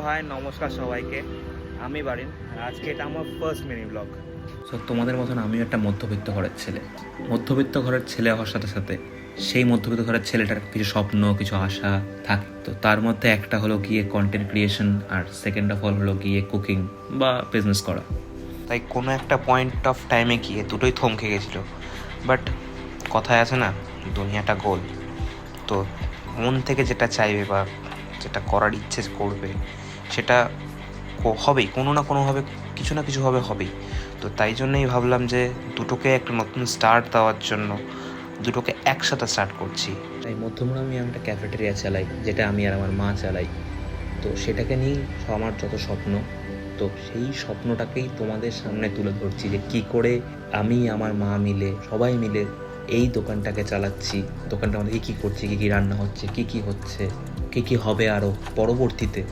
High নমস্কার সবাইকে, আমি বারিন। আর আজকে এটা আমার ফার্স্ট মিনি ব্লগ। সো তোমাদের মতন আমিও একটা মধ্যবিত্ত ঘরের ছেলে। মধ্যবিত্ত ঘরের ছেলে হওয়ার সাথে সাথে সেই মধ্যবিত্ত ঘরের ছেলেটার কিছু স্বপ্ন, কিছু আশা থাকে। তো তার মধ্যে একটা হলো গিয়ে কন্টেন্ট ক্রিয়েশন, আর সেকেন্ড অফ অল হলো গিয়ে কুকিং বা বিজনেস করা। তাই কোনো একটা পয়েন্ট অফ টাইমে গিয়ে দুটোই থমকে গেছিলো। বাট কথায় আছে না, দুনিয়াটা গোল। তো মন থেকে যেটা চাইবে বা যেটা করার ইচ্ছে করবে সেটা হবেই, কোনো না কোনোভাবে কিছু না কিছু হবেই। তো তাই জন্যই ভাবলাম যে দুটোকে একটা নতুন স্টার্ট দেওয়ার জন্য দুটোকে একসাথে স্টার্ট করছি। তাই মধ্যমগ্রামে আমি একটা ক্যাফেটেরিয়া চালাই, যেটা আমি আর আমার মা চালাই। তো সেটাকে নিয়েই আমার যত স্বপ্ন, তো সেই স্বপ্নটাকেই তোমাদের সামনে তুলে ধরছি যে কী করে আমি আমার মা মিলে সবাই মিলে এই দোকানটাকে চালাচ্ছি। দোকানটা আমাদের কী করছি, কী কী রান্না হচ্ছে, কী কী হচ্ছে, কী কী হবে আরও পরবর্তীতে,